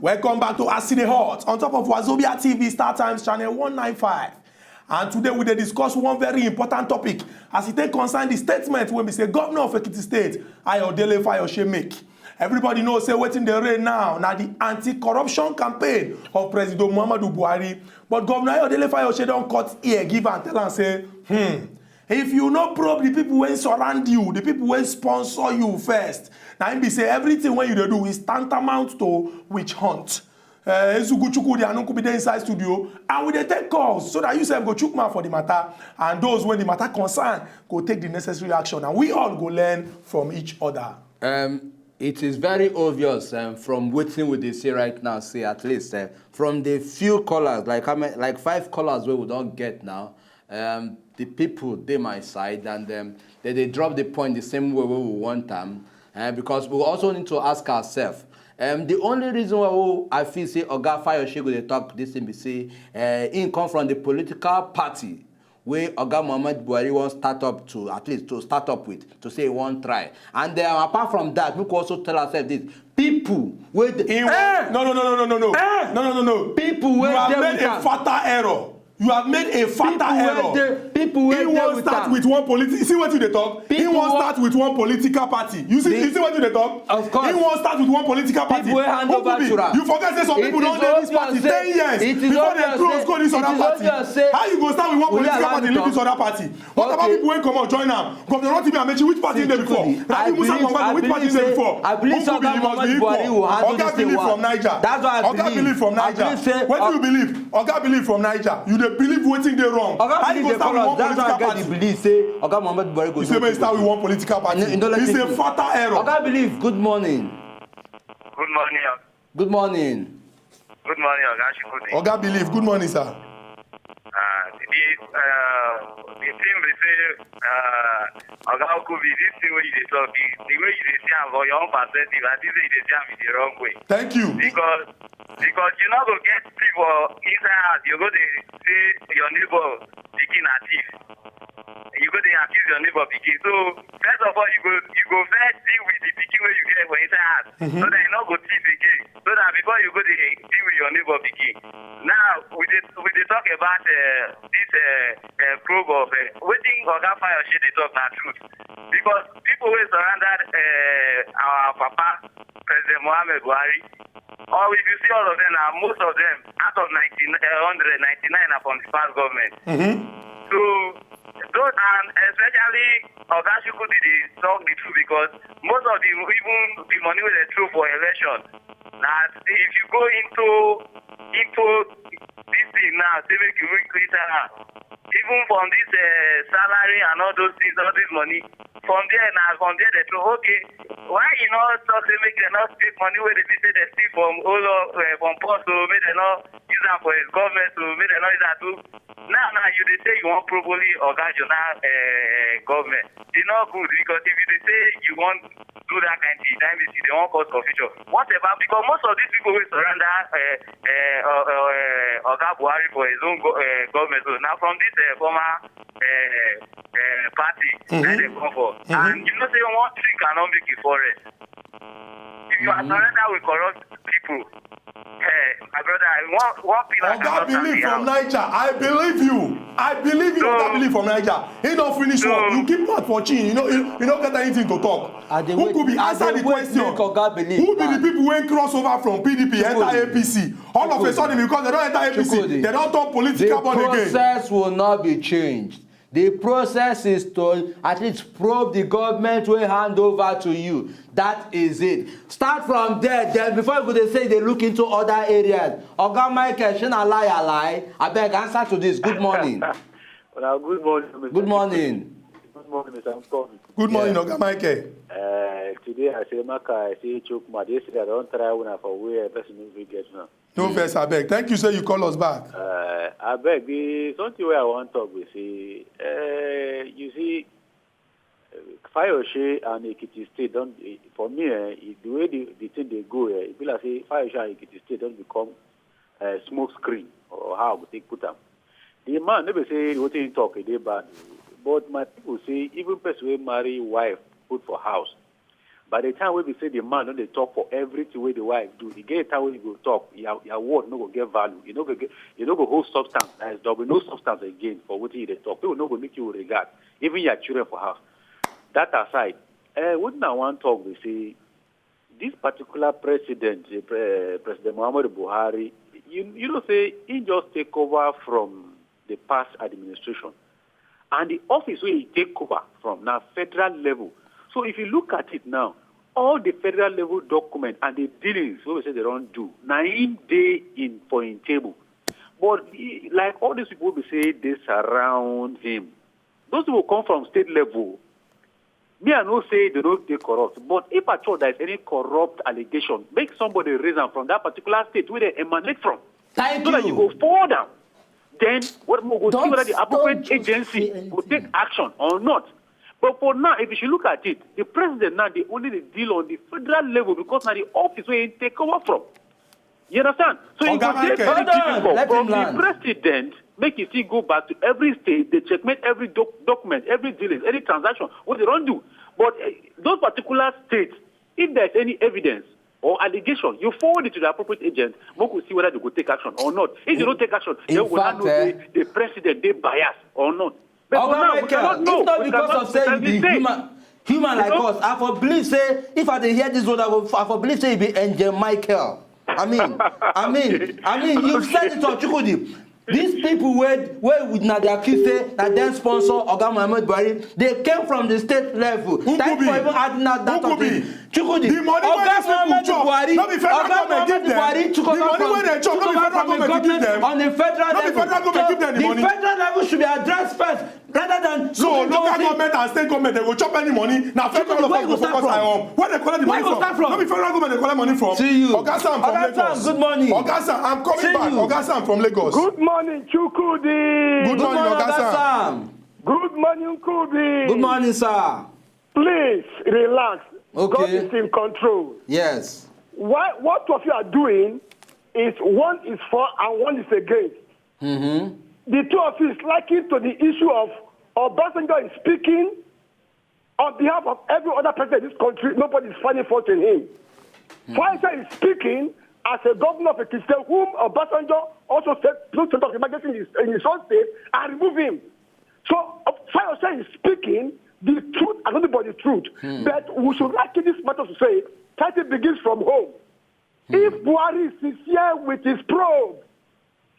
Welcome back to Aside Hot on top of Wazobia TV Star Times channel 195. And today we dey discuss one very important topic as it concern the statement when we say Governor of Ekiti State, Ayodele Fayose make. Everybody knows say wetin dey reign now the anti-corruption campaign of President Muhammadu Buhari. But Governor Ayodele Fayose don cut ear give and tell am say, if you no probe the people wey surround you, the people wey sponsor you first, na him be say everything wey you dey do is tantamount to witch hunt. Ezugu the Anunku be there inside studio and we dey take calls so that you sef go chook mouth for the matter and those when the matter concern go take the necessary action and we all go learn from each other. It is very obvious from wetin we dey see right now, say at least from the few callers, like 5 callers wey we don get now, the people dey my side and they drop the point the same way we want them, because we also need to ask ourselves. The only reason why I feel say Oga Fayose go dey talk this thing be say he come from the political party where Oga Muhammad Buhari wants start up to at least to start up with to say one try, and apart from that, we could also tell ourselves this: people with No. People you have made a fatal error. You have made a fatal error. People he won't start with one political. See what you they talk? He won't start with one political party. You see what you they talk? Of course. He won't start with one political party. You forget say some people don't know this party 10 years before they close go this other party. How you go start with one political party leave this other party? What about people when come out join them? Governor Rotimi Amechi, which party in there before? Rabi Musa Kwangbazo, which party in there before? I believe Muhammad Buhari will handle this thing well. That's what I believe. Oga believe from Niger. What do you believe? Oga believe from Niger. You dey believe wetin dey wrong. How you go start with one political party? Believe say Oga Muhammad Buhari go. You say may start with one political party. It's a fatal error. Oga believe. Good morning. Good morning. Good morning. Good morning, Oga Shikudi. Oga believe. Good morning, sir. The thing we say, Oga Okubi, this thing where you dey talk, the way you dey see am for your own perspective, I think you dey see am in the wrong way. Thank you. Because you not go get people inside house, you go to say your neighbor picking a thief. You go to accuse your neighbor picking. So first of all, you go first deal with the picking where you get for inside house, so that you not go thief again. So that before you go to deal with your neighbor picking. Now we dey talk about this probe of wetin Oga Fayose dey talk na truth, because people wey surrounded our papa President Muhammad Buhari, or if you see all of them, most of them out of 199 are from the past government. So those, and especially Oga Shikudi dey talk the truth, because most of them, even the money wey they throw for election, that if you go into this thing now, say make you increase even from this salary and all those things, all this money, from there they throw, okay, why you not talk say make them not take money where they say they steal from from post, so make them not use that for his government, so make them not use that too. Now you they say you want probably organize government. It's not good, because if you they say you want do that kind of thing, that means you don't want cause confusion. Whatever, because most of these people will surrender Oga Buhari for his own government. So now from this former party that they come for, and you know say one tree cannot make a forest. If you are surrender with corrupt people, my brother, one pillar. Oga believe from Niger. I believe you. Oga believe from Niger. He don't finish work. You keep mouth for chin. You don't get anything to talk. Who could be answer the question? Who be the people when cross over from PDP enter APC? All of a sudden, because they don't enter APC, they don't talk political body again. The process will not be changed. The process is to at least probe the government will hand over to you. That is it. Start from there. Then before you could say they look into other areas. Oga Michael, shouldn't lie. I beg answer to this. Good morning. Well, good morning, Mr. Good morning. Good morning, Mr. Mkomi. Good morning, Oga Michael. Today I say Maka, I say Chukma. They say I don't try one for where person will get now. No first, I beg. Thank you, sir. You call us back. I beg. Something where I want to talk with you see, Fayose and Ekiti State don't. For me, the way the thing they go, it be like say Fayose and Ekiti State don't become smoke screen or how we take put them. The man never say what he talk, they bad. But my people say, even person will marry wife, put for house. By the time we say the man, don't they talk for everything where the wife do. You get a time when you go talk, your word no go get value. You no go hold substance. There is double no substance again for what you talk. People no go make you regard. Even your children for house. That aside, what I want to talk, we say, this particular president, President Muhammadu Buhari, you know, say he just take over from the past administration, and the office where he take over from now federal level. So if you look at it now, all the federal level document and the dealings, what we say they don't do, 9 days in point table. But like all these people will say they surround him. Those people come from state level. Me, I know say they don't take corrupt. But if at all there is any corrupt allegation, make somebody raise them from that particular state where they emanate from. Thank so you. That you go forward them. Then what we go see whether the appropriate don't agency say will take action or not. But for now, if you should look at it, the president now, they only deal on the federal level because now the office where he take over from. You understand? So you go take very difficult from the president, make it still go back to every state, they checkmate every document, every dealing, any transaction, what they don't do. But those particular states, if there's any evidence or allegation, you forward it to the appropriate agent, we will see whether they go take action or not. If they don't take action, they will not know the president, they bias or not. But now, we cannot know. It's not because of saying you be human like us. I for believe say if I dey hear this word, I for believe say you be Angel Michael. I mean, you said it on Chukwudi. These people where with na their accused say that them sponsor Oga Muhammad Buhari, they came from the state level. Thank you for even adding that thing. Chukwudi, the money Oga Muhammad Buhari, no be federal government give them. The money when they chop, no be federal government give them. On the federal level, no be federal government give them the money. The federal level should be addressed first, rather than so local government and state government they go chop any money. Now federal government go focus on where they collect the money from. No be federal government they collect money from. See you. Oga Sam from Lagos. Good morning. Oga Sam, I'm coming back. Oga Sam from Lagos. Good morning, Chukwudi. Good morning, Oga Sam. Good morning, Kubi. Good morning, sir. Please relax. Okay. God is in control. Yes. What of you are doing is one is for and one is against. Mm-hmm. The two of you is likened to the issue of Obasanjo is speaking on behalf of every other president in this country. Nobody is finding fault in him. Pfizer is speaking as a governor of a state whom Obasanjo also said to talk emergency in his own state and remove him. So Pfizer is speaking the truth and nothing but the truth. But we should liken this matter to say, it begins from home. If Buhari is sincere with his probe,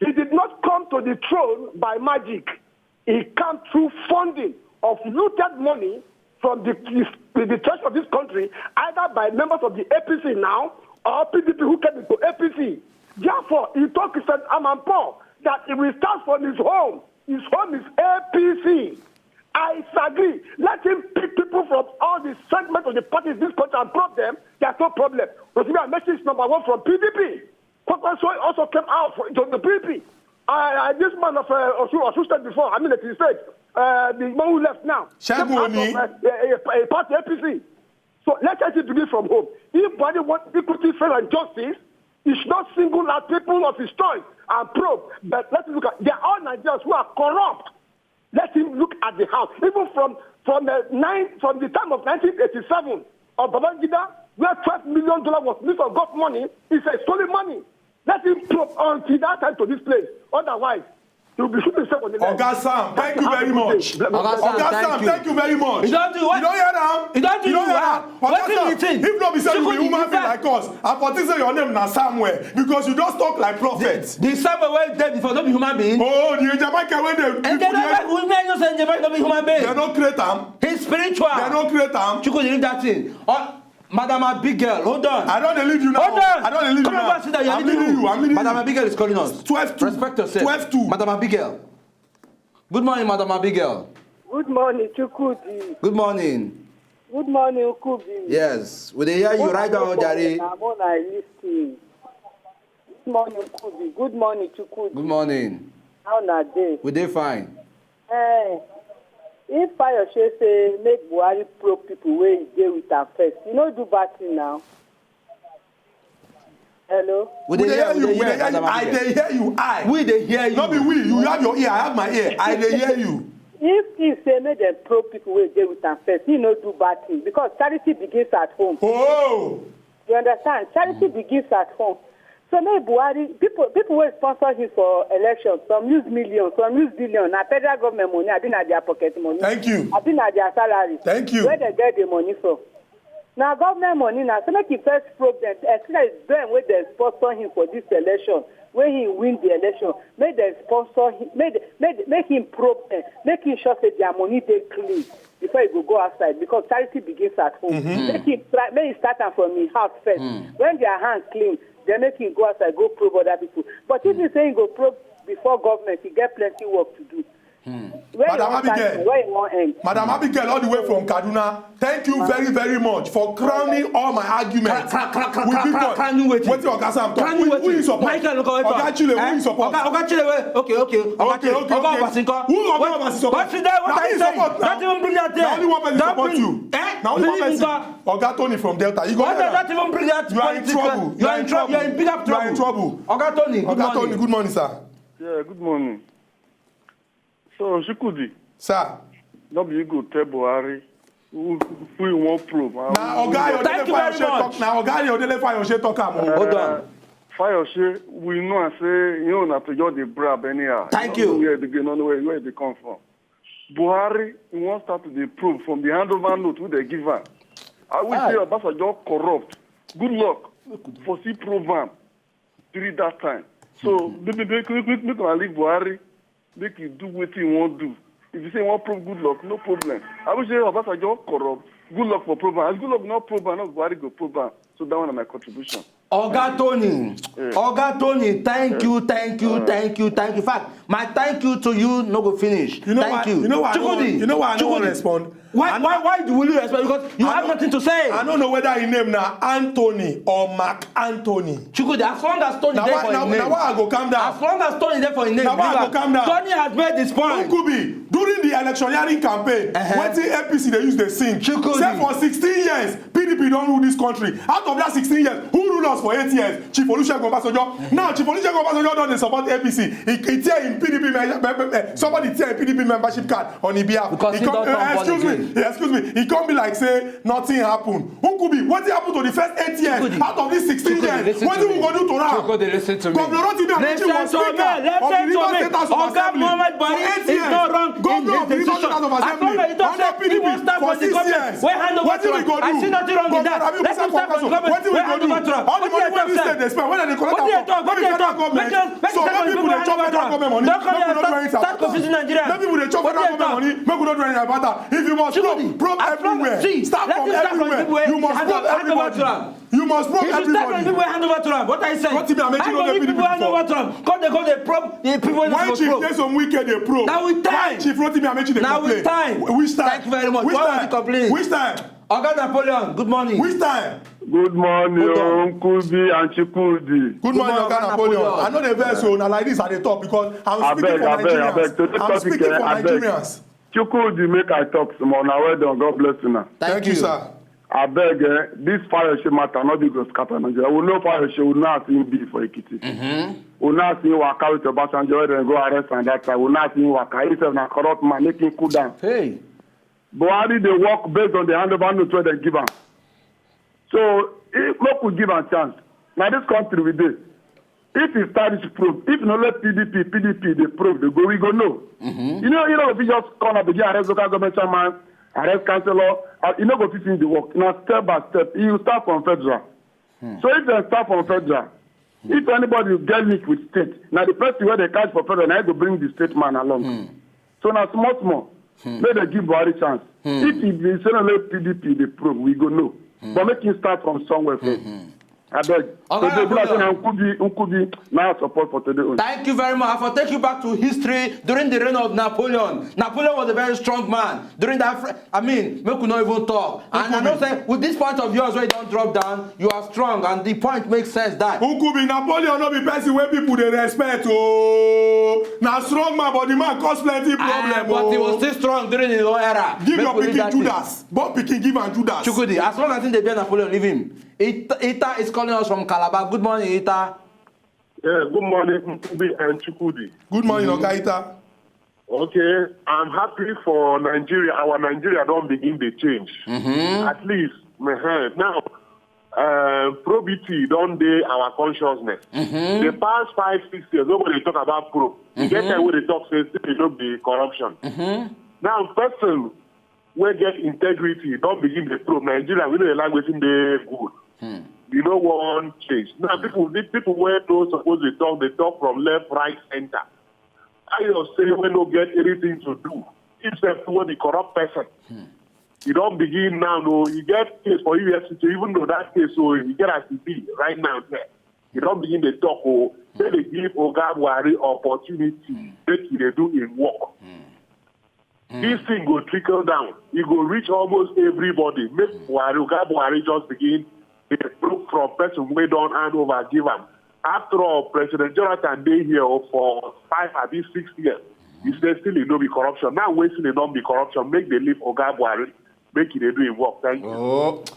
he did not come to the throne by magic. He came through funding of looted money from the treasury of this country, either by members of the APC now or PDP who came into APC. Therefore, he told Christian Amanpo that he will start from his home. His home is APC. I disagree. Let him pick people from all the segments of the parties in this country and probe them. There's no problem. Rosiga Messi is number one from PDP. Kwakwanso also came out from the PDP. This man of Osun State before, I mean, he said, the man who left now, came out of a party APC. So let us begin from home. If Buhari wants equity, fair and justice, he should not single out people of his choice and probe. But let's look at, they are all Nigerians who are corrupt. Let him look at the house. Even from the time of 1987 of Babangida, where $12 million was missed of God money, it's a stolen money. Let him probe until that time to this place. Otherwise, he will be shooting himself on the leg. Oga Sam, thank you very much. Oga Sam, thank you very much. You don't do what? You don't hear them? You don't do what? Oga Sam, if not be say you be human being like us, I for think say your name na Samuel because you just talk like prophet. The Samuel wey dead before no be human being. Oh, the Jamaican wey dey. And we know say Jamaican no be human being. They no create am. He's spiritual. They no create am. You could leave that thing. Madam Abigail, hold on. I don't leave you now. Hold on. I don't leave you now. I'm leaving you. Madam Abigail is calling us. 12-2. Respect yourself. 12-2. Madam Abigail. Good morning, Madam Abigail. Good morning, Chukwudi. Good morning. Good morning, Ukubi. Yes. Will they hear you right now, Jari? I'm on a listing. Good morning, Ukubi. Good morning, Chukwudi. Good morning. How na day? We dey fine. If Fayose say make Buhari probe people where he dey with am first, you no do bad thing now. Hello? We dey hear you. I dey hear you. We dey hear you. No be we. You have your ear. I have my ear. I dey hear you. if he say make dem probe people wey dey with am first, he no do bad thing because charity begins at home. Oh! You understand? Charity begins at home. So maybe Buhari, people wey sponsor him for election, some use millions, some use billions. Na federal government money, I na their pocket money. Thank you. I na their salary. Thank you. Where they get the money from? Now government money now. So make him first probe them. Especially them wey they sponsor him for this election. When he win the election, make them sponsor him. Make him probe them. Make him sure say their money dey clean before he go outside because charity begins at home. Make him start am from his house first. When their hands clean, they make him go outside, go probe other people. But if he say he go probe before government, he get plenty work to do. Where you want end? Madam Abigail, all the way from Kaduna, thank you very, very much for crowning all my arguments. What's your Oga who you support? Oga Chile, who you support? Oga Chile, okay. Oga Obasinko. Who Oga Obasinko support? What are you saying? Don't even bring that there. Now only one person support you. Now only one person. Oga Tony from Delta. You Why does that even bring that? You are in trouble. You are in trouble. You are in big trouble. You are in trouble. Oga Tony, good morning, sir. Yeah, good morning. So, Shikudi. Sir. No, you go tell Buhari who you want prove. Now, thank you very much. Now, Oga Fayose talk. Hold on. Fayose, we know and say, you know, not to just the brab anyhow. Thank you. Where they come from. Buhari, he wants to the proof from the handover note who they give her. I will say Obasanjo corrupt. Good luck for see program during that time. So, make leave Buhari. Make you do what you want to do. If you say you want prove good luck, no problem. I will say Obasanjo corrupt. Good luck for program. As good luck not program, not Buhari go program. So that one is my contribution. Oga Tony, Oga Tony, thank you. In fact, my thank you to you no go finish. You know thank why? you. You know why? You know why I don't respond? Why will you respond? Because you have nothing to say. I don't know whether his name now Anthony or Mark Anthony. Chukudi, as long as Tony there for his name. Now why I go calm down? As long as Tony there for his name. Now why I go calm down? Tony has made this point. Chukwudi, during the electioneering campaign, when the APC they use the sing. Chukwudi. Say for 16 years, PDP don't rule this country. Out of that 16 years, who ruled us for 8 years? Chief Olusegun Obasanjo. Now Chief Olusegun Obasanjo don't support APC. He tear in PDP somebody tear a PDP membership card on his behalf. Because he don't excuse me. He can't be like say nothing happened. Who could be? What happened to the first 8 years out of these 16 years? What do we go do to now? Listen to me. Governor Rotimi Amechi was speaker of the Rivers State House of Assembly for 8 years. Governor of the Rivers State House of Assembly under PDP for 6 years. What do we go do? I see nothing wrong with that. Let him start from government. What do we go do? All the money when we state they spend, when they collect from federal government. So when people they chop federal government money, make we not do anything about that. When people they chop federal government money, make we not do anything about that. If you must probe everywhere, start from everywhere. You must probe everybody. You must probe everybody. People hand over to them. What I say? What if I make you know the people hand over to them? Because they probe the people. Why Chief play some wicked they probe? Now with time. Chief Rotimi Amechi they complain. Now with time. Which time? Thank you very much. Which time? Complain? Which time? Oga Napoleon, good morning. Which time? Good morning, Nkubi and Chikudi. Good morning, Oga Napoleon. I know the verse so now like this at the top because I'm speaking for Nigerians. I'm speaking for Nigerians. Chikudi make I talk some more. Now well done. God bless you now. Thank you, sir. I beg, this Fayose matter not be go scatter Nigeria. We know Fayose will not see him be for Ekiti. We will not see him waka with Obasanjo and go arrest and that time. We will not see him waka. He says na corrupt man, make him cool down. Hey. Buhari they work based on the handover note where they give him. So if look we give him a chance. Now this country we did. If he starts to prove, if not let PDP they prove, they go we go no. You know if you just come up begin arrest local government chairman, arrest councillor, you know go fit in the work. Now step by step, you start from federal. So if they start from federal, if anybody get linked with state, now the person where they catch for federal, now they go bring the state man along. So now small. Let them give Buhari chance. If he say no let PDP they prove, we go no. But make him start from somewhere first. I beg. Nkubi now support for today. Thank you very much. I will take you back to history during the reign of Napoleon. Napoleon was a very strong man. During that, I mean, we could not even talk. And I know say with this point of yours where you don't drop down, you are strong, and the point makes sense that. Nkubi Napoleon no be person where people they respect. Oh, now strong man, but the man cause plenty problem. But he was still strong during his own era. Give your pikin Judas. But pikin give and Judas. Chukudi, as long as they bear Napoleon, leave him. Ita is calling us from Calabar. Good morning, Ita. Yeah, good morning, Nkubi and Chukudi. Good morning, Oga Ita. Okay, I'm happy for Nigeria. Our Nigeria don't begin the change. At least, now, probity don't day our consciousness. The past 5-6 years, nobody talk about probe. You get time where they talk, say, it don't be corruption. Now, person where get integrity, don't begin the probe. Nigeria, we know the language in the good. We don't want change. Now, people where those supposed to they talk from left, right, center. I just say we don't get anything to do. Except when the corrupt person. You don't begin now, no. You get case for USC, even though that case, so you get as it be right now there. You don't begin to talk, then they give Oga Buhari opportunity that they do in work. This thing will trickle down. It will reach almost everybody. Make Oga Buhari just begin to look from person we don't hand over, give them. After all, President Jonathan Day here for 5 or 6 years. He said still it don't be corruption. Now wasting it don't be corruption. Make they leave Oga Buhari. Make it they do in work. Thank you.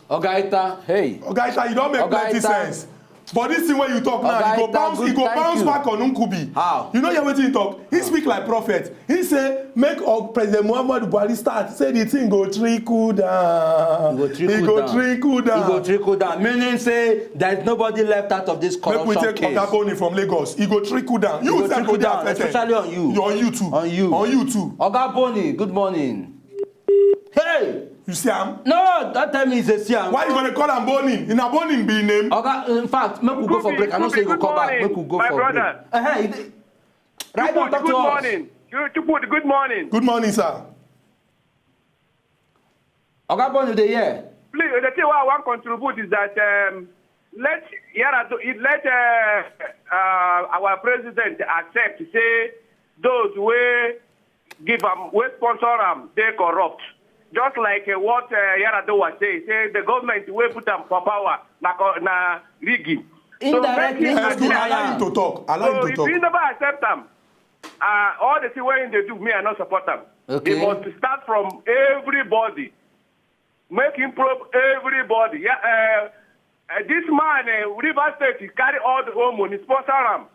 Ogaita, hey. Ogaita, you don't make plenty sense. But this thing when you talk now, he go bounce back on Nkubi. How? You know you're waiting to talk. He speak like prophet. He say, make President Muhammadu Buhari start. Say the thing go trickle down. He go trickle down. Meaning say there's nobody left out of this corruption case. Make we take Oga Boni from Lagos. He go trickle down. You go trickle down, especially on you. On you too. On you too. Oga Boni, good morning. Hey! You see him? No, that time is a Siam. Why you gonna call him Bonin? In a Bonin be name. Okay, in fact, make we go for break. I don't say you come back. Make we go for break. Right now, talk to us. Good morning. Good morning, sir. Okay, Bonnie, they here. Please, the thing I want to contribute is that let our president accept, say those who give them, who sponsor them, they corrupt. Just like what Yar'Adua was saying, say the government will put them for power, na rigging. Indirectly, allow him to talk. If you never accept them, all the things they do, me, I not support them. Okay. It must start from everybody. Make him probe everybody. Yeah, this man, River State, he carry all the whole money, sponsor him.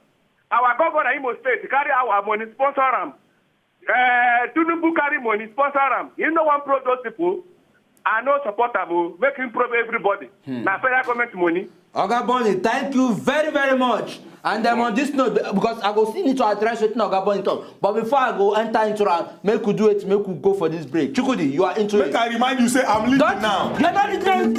Our governor, Imo State, carry our money, sponsor him. Tinubu carry money, sponsor them. You know one probe those people, I no support them. Make him probe everybody. Now federal government money. Oga Boni, thank you very, very much. And on this note, because I go still need to address it now, Oga Boni talk. But before I go enter into that, make we do it, make we go for this break. Chukudi, you are into it. Make I remind you, say I'm leaving now. You're not leaving.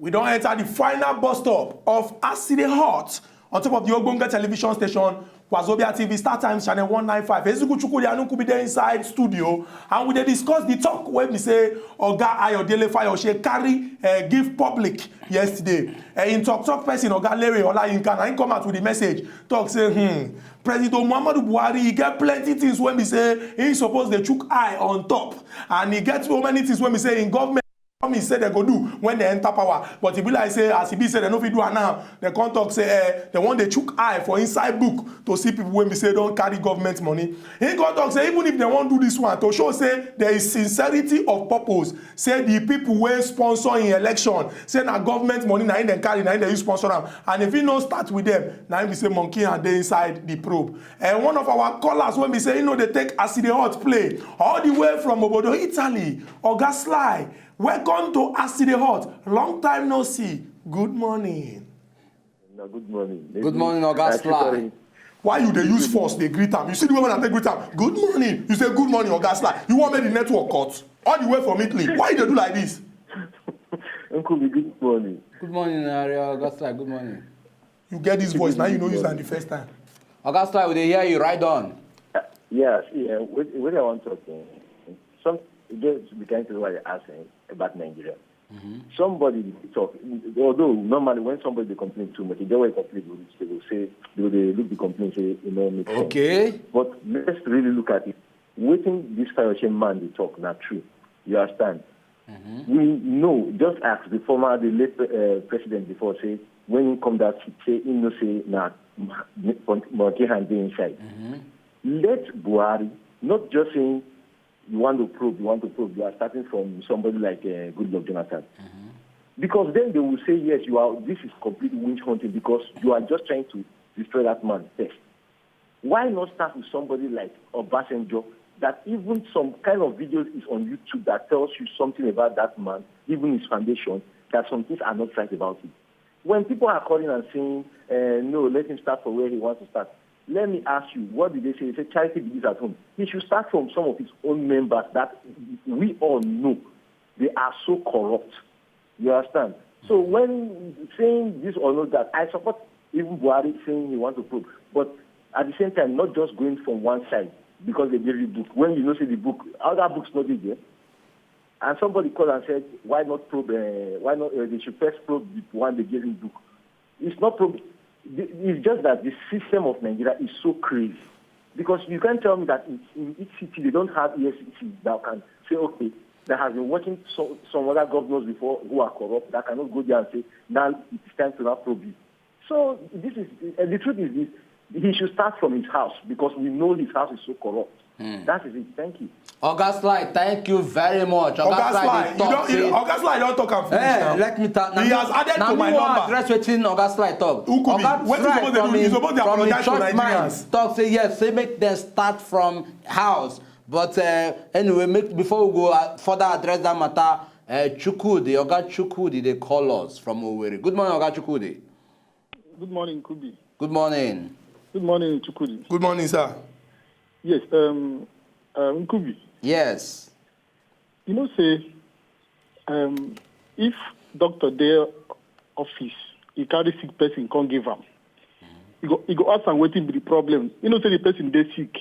We don't enter the final bus stop of Aside Hot on top of the Ogbonge television station, Wazobia TV, Star Times Channel 195. Ezuku Chukudi Anunku be there inside studio, and we dey discuss the talk when we say Oga Ayodele Fayose carry give public yesterday. In talk person Oga Lere Olayinka, and he come out with the message, talk say, President Muhammadu Buhari, he get plenty things when we say he suppose they chook eye on top, and he get so many things when we say in government. He said they go do when they enter power, but if like say as he be said they no fit do it now, they come talk say they want they chook eye for inside book to see people when we say don't carry government money. He come talk say even if they want do this one to show say there is sincerity of purpose, say the people wey sponsor in election say na government money na dem carry na dem use sponsor am, and if he no start with them na him be say monkey and dey inside the probe. And one of our callers when we say you know they take Aside Hot play all the way from Obodo Italy, Oga Sly. Welcome to Aside Hot. Long time no see. Good morning. No, good morning. Good morning, Oga Sly. Why you dey use force dey greet am? You see the way when I take greet am. Good morning. You say good morning, Oga Sly. You want make the network cut all the way from Italy. Why you dey do like this? Uncle, good morning. Good morning, Oga Sly. Good morning. You get this voice now. You know use am the first time. Oga Sly, we dey hear you. Right on. Yes. What I want to talk. Just be kind to what you're asking about Nigeria. Somebody talk, although normally when somebody complains too much, they always complain, they will say, they will look the complaint say, you know, make sense. Okay. But let's really look at it. Waiting this Fayose man they talk, not true. You understand? We know, just ask the late president before, say, when he come that, say, he no say, nah, monkey hand be inside. Let Buhari, not just saying, you want to probe, you are starting from somebody like Goodluck Jonathan. Because then they will say, yes, this is complete witch hunting because you are just trying to destroy that man first. Why not start with somebody like Obasanjo, that even some kind of videos is on YouTube that tells you something about that man, even his foundation, that some things are not right about it. When people are calling and saying, no, let him start from where he wants to start, let me ask you, what did they say? They say charity begins at home. He should start from some of his own members that we all know they are so corrupt. You understand? So when saying this or not that, I support even Buhari saying he wants to probe. But at the same time, not just going from one side because they gave you book. When you know say the book, other books not there. And somebody called and said, why not probe? Why not? They should first probe the one they gave him book. It's not probe. It's just that the system of Nigeria is so crazy. Because you can't tell me that in each city they don't have EFCC that can say, okay, that has been working some other governors before who are corrupt that cannot go there and say, now it's time to not probe you. So this is the truth is this: he should start from his house because we know his house is so corrupt. That is it. Thank you. Oga Sly, thank you very much. Oga Sly, Oga Sly don't talk and finish now. Let me talk. He has added to my number. Address wetin Oga Sly talk. Oga Sly he's supposed to apologize to Nigerians. Talk say yes, say make them start from house. But anyway, before we go further address that matter, Chukwudi, Oga Chukwudi, they call us from Owerri. Good morning, Oga Chukwudi. Good morning, Kubi. Good morning. Good morning, Chukwudi. Good morning, sir. Yes, Kubi. Yes. You know, say, if Dr. Dare office, he carry sick person, can't give him. He go ask and waiting be the problem. You know, say the person they sick.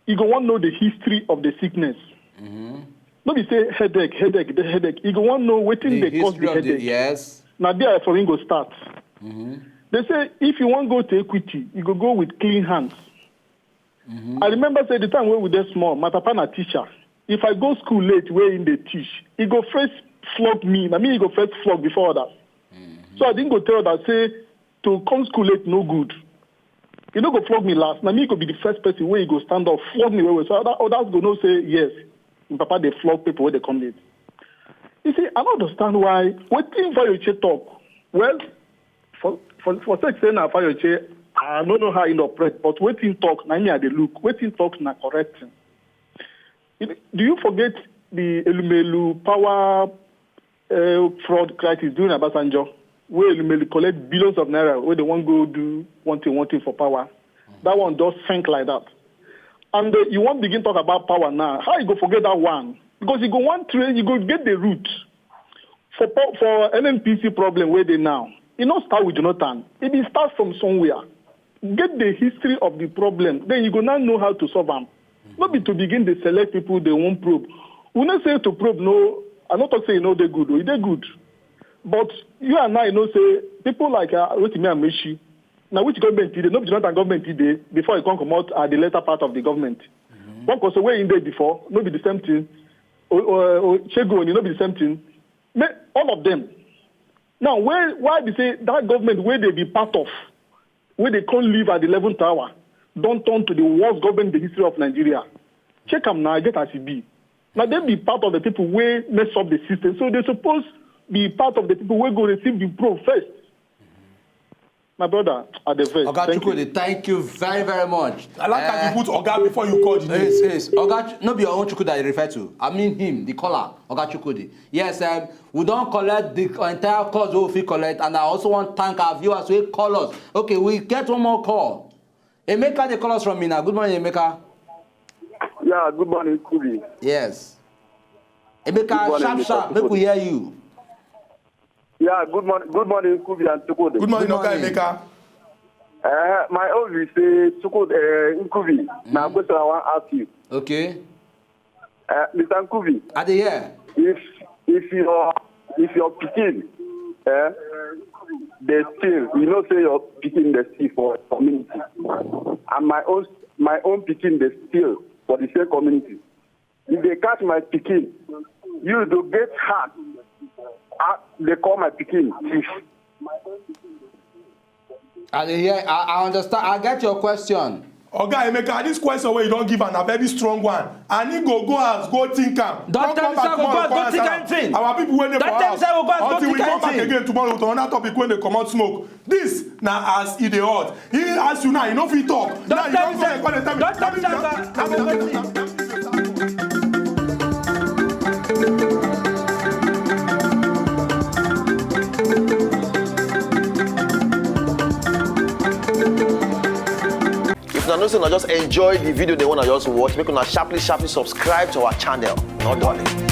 He go want to know the history of the sickness. Not be say headache. He go want to know waiting they cause the headache. Yes. Now there for him go start. They say if you want to go to Equity, you go with clean hands. I remember say the time when we were small, my papa na teacher. If I go school late, where in the teach, he go first flog me. I mean, he go first flog before others. So I didn't go tell that say to come school late no good. He no go flog me last. Now me go be the first person where he go stand up, flog me where. So others go no say yes. My papa they flog people where they come late. You see, I don't understand why. Waiting for your chair talk. Well, for sex saying now for your chair. I don't know how it operates, but waiting talk, now me they look. Waiting talk na correct. Do you forget the Elumelu power fraud crisis during Obasanjo, where Elumelu collect billions of naira, where they want go do one thing for power? That one does think like that. And you won't begin talk about power now. How you go forget that one? Because you go one train, you go get the root for NNPC problem where they now. It not start with Jonathan. It starts from somewhere. Get the history of the problem, then you go now know how to solve them. Not be to begin to select people they won't probe. We not say to probe, no, I'm not talking say, they're good, or they're good. But you and I say, people like Rotimi Amaechi, now which government did they? Not Jonathan government did they, before it can come out at the later part of the government. One was away in there before, not be the same thing. Or Chego, not be the same thing. All of them. Now, why they say that government, where they be part of, where they can't live at the 11th hour, don't turn to the worst government in the history of Nigeria. Check them now, get as it be. Now they be part of the people where mess up the system. So they're supposed to be part of the people where go receive the probe first. My brother, at the first. Oga Chukwudi, thank you very, very much. I like how you put Oga before you call the name. Yes. Oga, not be your own Chukwudi that you refer to. I mean him, the caller, Oga Chukwudi. Yes, we don't collect the entire calls we collect, and I also want to thank our viewers who call us. Okay, we get one more call. Emeka, they call us from Mina. Good morning, Emeka. Yeah, good morning, Kubi. Yes. Emeka, sharp, make we hear you. Yeah, good morning, Kubi and Chukwudi. Good morning, Emeka. My own will say, Chukwudi, Kubi. Now, question I want to ask you. Okay. Mr. Kubi. Are they here? If your Pekin, they steal, you know, say your Pekin they steal for community, and my own Pekin they steal for the same community. If they catch my Pekin, you do get hurt. They call my Pekin thief. Are they here? I understand. I get your question. Oga Emeka, this question wey you don give am na very strong one, and he go house go think am. Don't tell me say go house go think anything. Our people wey dey for house until we come back anything. again tomorrow with another topic wey dey comot smoke. This na as e dey hot. He ask you now, you no fit talk. Now you don go dey tell me. Don't tell me say If una know say una just enjoy the video they wanna just watch, make una sharply subscribe to our channel. Not darling.